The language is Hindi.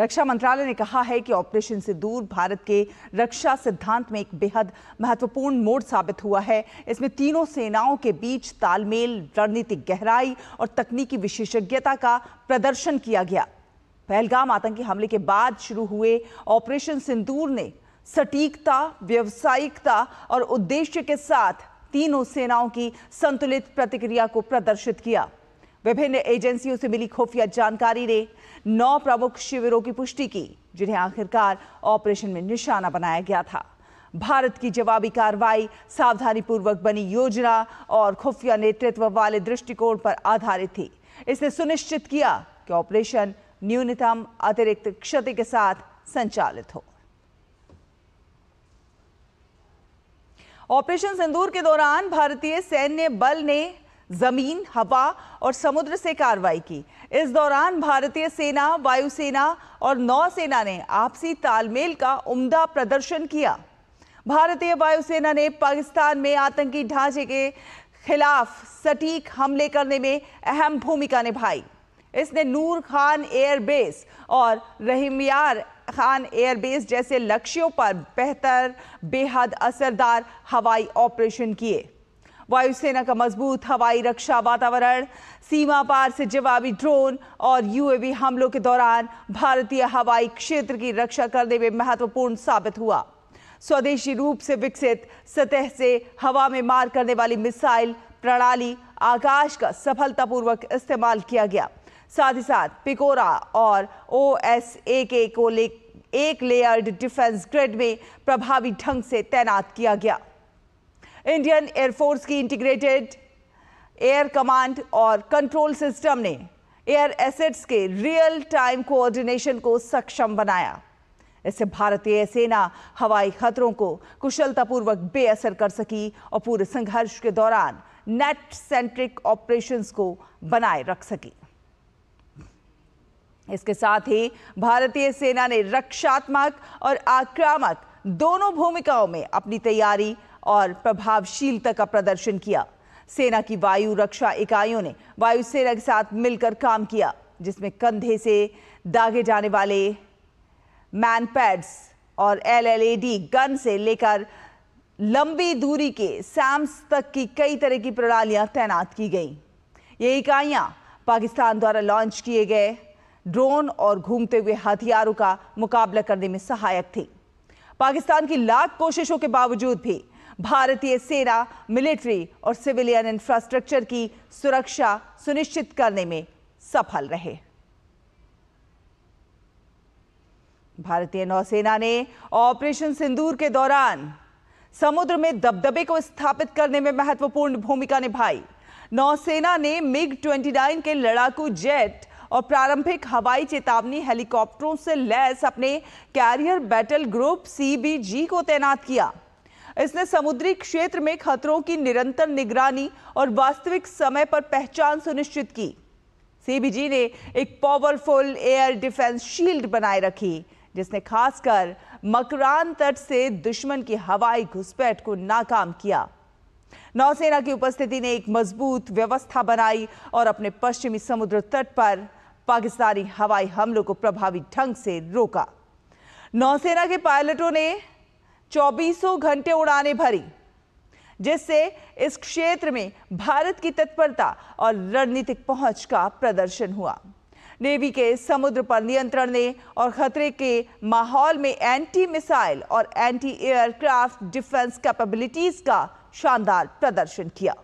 रक्षा मंत्रालय ने कहा है कि ऑपरेशन सिंदूर भारत के रक्षा सिद्धांत में एक बेहद महत्वपूर्ण मोड़ साबित हुआ है। इसमें तीनों सेनाओं के बीच तालमेल, रणनीतिक गहराई और तकनीकी विशेषज्ञता का प्रदर्शन किया गया। पहलगाम आतंकी हमले के बाद शुरू हुए ऑपरेशन सिंदूर ने सटीकता, व्यावसायिकता और उद्देश्य के साथ तीनों सेनाओं की संतुलित प्रतिक्रिया को प्रदर्शित किया। विभिन्न एजेंसियों से मिली खुफिया जानकारी ने 9 प्रमुख शिविरों की पुष्टि की, जिन्हें आखिरकार ऑपरेशन में निशाना बनाया गया था। भारत की जवाबी कार्रवाई सावधानीपूर्वक बनी योजना और खुफिया नेतृत्व वाले दृष्टिकोण पर आधारित थी। इसने सुनिश्चित किया कि ऑपरेशन न्यूनतम अतिरिक्त क्षति के साथ संचालित हो। ऑपरेशन सिंदूर के दौरान भारतीय सैन्य बल ने जमीन, हवा और समुद्र से कार्रवाई की। इस दौरान भारतीय सेना, वायुसेना और नौसेना ने आपसी तालमेल का उम्दा प्रदर्शन किया। भारतीय वायुसेना ने पाकिस्तान में आतंकी ढांचे के खिलाफ सटीक हमले करने में अहम भूमिका निभाई। इसने नूर खान एयरबेस और रहीमयार खान एयरबेस जैसे लक्ष्यों पर बेहतर, बेहद असरदार हवाई ऑपरेशन किए। वायुसेना का मजबूत हवाई रक्षा वातावरण सीमा पार से जवाबी ड्रोन और यूएवी हमलों के दौरान भारतीय हवाई क्षेत्र की रक्षा करने में महत्वपूर्ण साबित हुआ। स्वदेशी रूप से विकसित सतह से हवा में मार करने वाली मिसाइल प्रणाली आकाश का सफलतापूर्वक इस्तेमाल किया गया। साथ ही साथ पिकोरा और OSAK को एक लेयर्ड डिफेंस ग्रिड में प्रभावी ढंग से तैनात किया गया। इंडियन एयरफोर्स की इंटीग्रेटेड एयर कमांड और कंट्रोल सिस्टम ने एयर एसेट्स के रियल टाइम कोऑर्डिनेशन को सक्षम बनाया। इससे भारतीय सेना हवाई खतरों को कुशलतापूर्वक बेअसर कर सकी और पूरे संघर्ष के दौरान नेट सेंट्रिक ऑपरेशंस को बनाए रख सकी। इसके साथ ही भारतीय सेना ने रक्षात्मक और आक्रामक दोनों भूमिकाओं में अपनी तैयारी और प्रभावशीलता का प्रदर्शन किया। सेना की वायु रक्षा इकाइयों ने वायुसेना के साथ मिलकर काम किया, जिसमें कंधे से दागे जाने वाले मैन पैड्स और LLAD गन से लेकर लंबी दूरी के सैम्स तक की कई तरह की प्रणालियां तैनात की गईं। ये इकाइयां पाकिस्तान द्वारा लॉन्च किए गए ड्रोन और घूमते हुए हथियारों का मुकाबला करने में सहायक थी। पाकिस्तान की लाख कोशिशों के बावजूद भी भारतीय सेना मिलिट्री और सिविलियन इंफ्रास्ट्रक्चर की सुरक्षा सुनिश्चित करने में सफल रहे। भारतीय नौसेना ने ऑपरेशन सिंदूर के दौरान समुद्र में दबदबे को स्थापित करने में महत्वपूर्ण भूमिका निभाई। नौसेना ने MiG-29 के लड़ाकू जेट और प्रारंभिक हवाई चेतावनी हेलीकॉप्टरों से लैस अपने कैरियर बैटल ग्रुप CBG को तैनात किया। इसने समुद्री क्षेत्र में खतरों की निरंतर निगरानी और वास्तविक समय पर पहचान सुनिश्चित की। CBG ने एक पावरफुल एयर डिफेंस शील्ड बनाए रखी, जिसने खासकर मकरान तट से दुश्मन की हवाई घुसपैठ को नाकाम किया। नौसेना की उपस्थिति ने एक मजबूत व्यवस्था बनाई और अपने पश्चिमी समुद्र तट पर पाकिस्तानी हवाई हमलों को प्रभावी ढंग से रोका। नौसेना के पायलटों ने 24 घंटे उड़ानें भरी, जिससे इस क्षेत्र में भारत की तत्परता और रणनीतिक पहुंच का प्रदर्शन हुआ। नेवी के समुद्र पर नियंत्रण ने और खतरे के माहौल में एंटी मिसाइल और एंटी एयरक्राफ्ट डिफेंस कैपेबिलिटीज का शानदार प्रदर्शन किया।